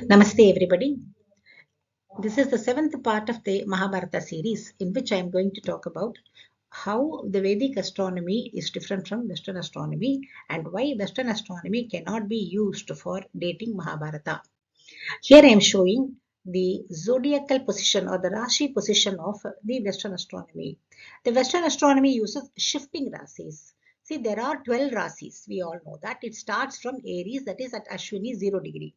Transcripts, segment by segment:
Namaste, everybody. This is the seventh part of the Mahābhārata series, in which I am going to talk about how the Vedic astronomy is different from Western astronomy and why Western astronomy cannot be used for dating Mahābhārata. Here I am showing the zodiacal position or the Rashi position of the Western astronomy. The Western astronomy uses shifting rasis. See, there are 12 rasis. We all know that. It starts from Aries, that is at Ashwini 0 degree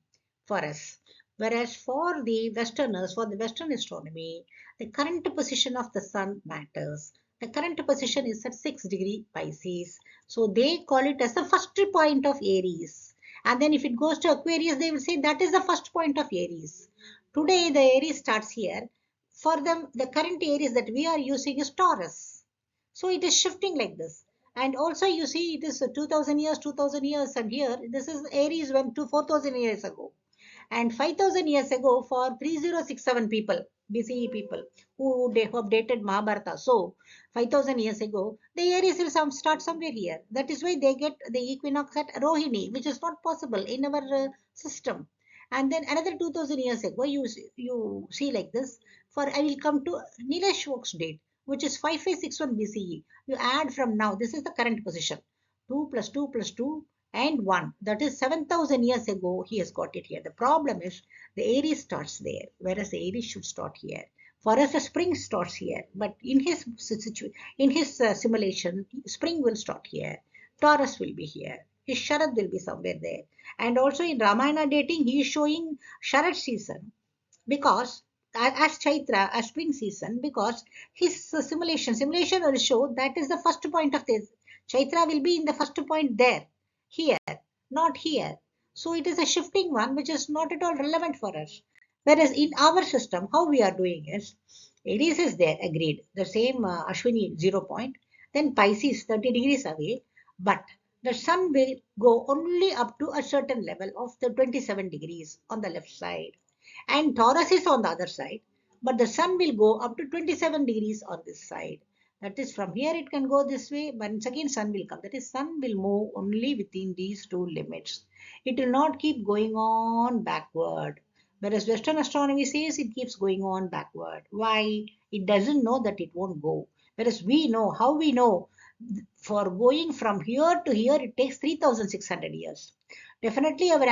for us. Whereas for the Westerners, for the Western astronomy, the current position of the sun matters. The current position is at 6 degree Pisces. So they call it as the first point of Aries. And then if it goes to Aquarius, they will say that is the first point of Aries. Today, the Aries starts here. For them, the current Aries that we are using is Taurus. So it is shifting like this. And also you see it is 2000 years, and here this is Aries went to 4000 years ago. And 5000 years ago for 3067 people, BCE people who have dated Mahabharata. So 5000 years ago, the Aries will start somewhere here. That is why they get the equinox at Rohiṇī, which is not possible in our system. And then another 2000 years ago, you see like this. For I will come to Nileshwok's date, which is 5561 BCE. You add from now, this is the current position. 2 plus 2 plus 2 and 1. That is 7000 years ago he has got it here. The problem is the Aries starts there, whereas the Aries should start here. For us, the spring starts here, but in his simulation, spring will start here. Taurus will be here. His Sharad will be somewhere there. And also in Ramayana dating, he is showing Sharad season because as Chaitra, as spring season, because his simulation will show that is the first point of this. Chaitra will be in the first point there, here, not here. So it is a shifting one which is not at all relevant for us. Whereas in our system, how we are doing is Aries is there, agreed. The same Ashwini 0 point, then Pisces 30 degrees away, but the sun will go only up to a certain level of the 27 degrees on the left side. And Taurus is on the other side, but the sun will go up to 27 degrees on this side. That is, from here it can go this way, but once again sun will come. That is, sun will move only within these two limits. It will not keep going on backward. Whereas Western astronomy says it keeps going on backward. Why? It doesn't know that it won't go. Whereas we know, how we know? For going from here to here, it takes 3600 years. Definitely our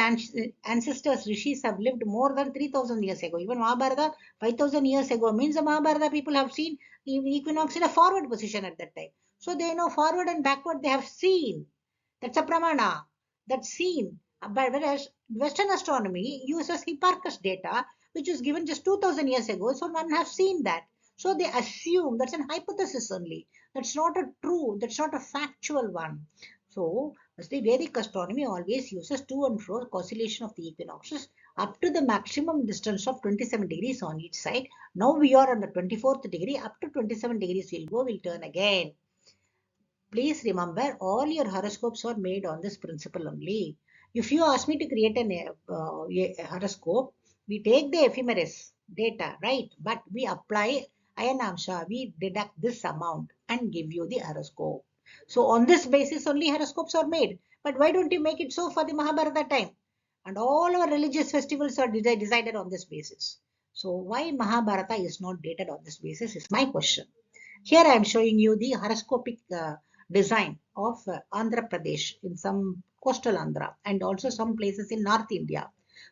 ancestors, rishis, have lived more than 3000 years ago. Even Mahabharata, 5000 years ago, means the Mahabharata people have seen equinox in a forward position at that time. So they know forward and backward they have seen. That's a pramana. That's seen. But whereas Western astronomy uses Hipparchus data, which was given just 2000 years ago, so none have seen that. So they assume that's an hypothesis only. That's not a true, that's not a factual one. So the Vedic astronomy always uses to and fro oscillation of the equinoxes up to the maximum distance of 27 degrees on each side. Now we are on the 24th degree, up to 27 degrees we'll go, we'll turn again. Please remember, all your horoscopes are made on this principle only. If you ask me to create a horoscope, we take the ephemeris data, right? But we apply Ayanamsha, we deduct this amount and give you the horoscope. So on this basis only horoscopes are made. But why don't you make it so for the Mahabharata time? And all our religious festivals are decided on this basis. So why Mahabharata is not dated on this basis is my question. Here I am showing you the horoscopic design of Andhra Pradesh in some coastal Andhra and also some places in North India.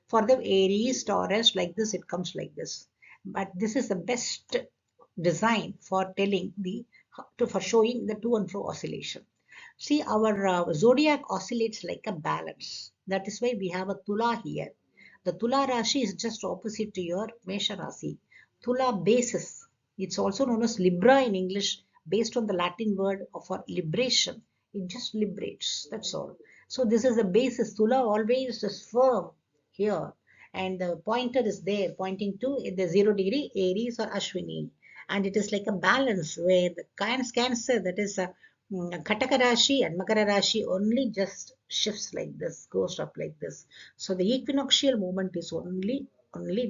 For the Aries, Taurus, like this, it comes like this. But this is the best design for telling for showing the to and fro oscillation. See, our zodiac oscillates like a balance. That is why we have a Tula here. The Tula Rashi is just opposite to your Mesha Rasi. Tula basis. It's also known as Libra in English, based on the Latin word for liberation. It just liberates. That's all. So this is the basis. Tula always is firm here. And the pointer is there, pointing to the 0 degree Aries or Ashwini. And it is like a balance where the Cancer, that is Kataka Rashi and Makara Rashi only just shifts like this, goes up like this. So the equinoctial movement is only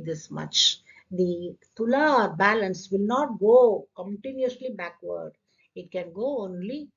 this much. The Tula or balance will not go continuously backward. It can go only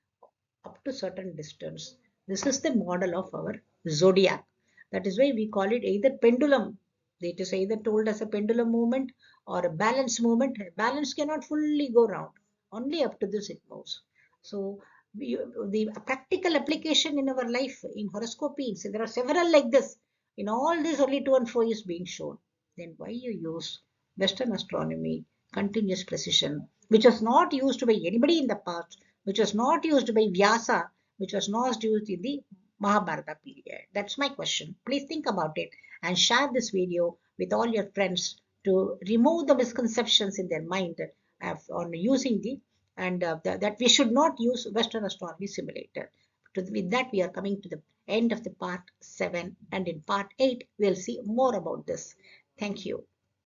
up to certain distance. This is the model of our zodiac. That is why we call it either pendulum It is either told as a pendulum movement or a balance movement. Balance cannot fully go round. Only up to this it moves. So the practical application in our life in horoscopy, so there are several like this. In all this, only 2 and 4 is being shown. Then why you use Western astronomy, continuous precision, which was not used by anybody in the past, which was not used by Vyasa, which was not used in the Mahābhārata period? That's my question. Please think about it and share this video with all your friends to remove the misconceptions in their mind on using that we should not use Western astronomy simulator. With that, we are coming to the end of the part 7, and in part 8, we'll see more about this. Thank you.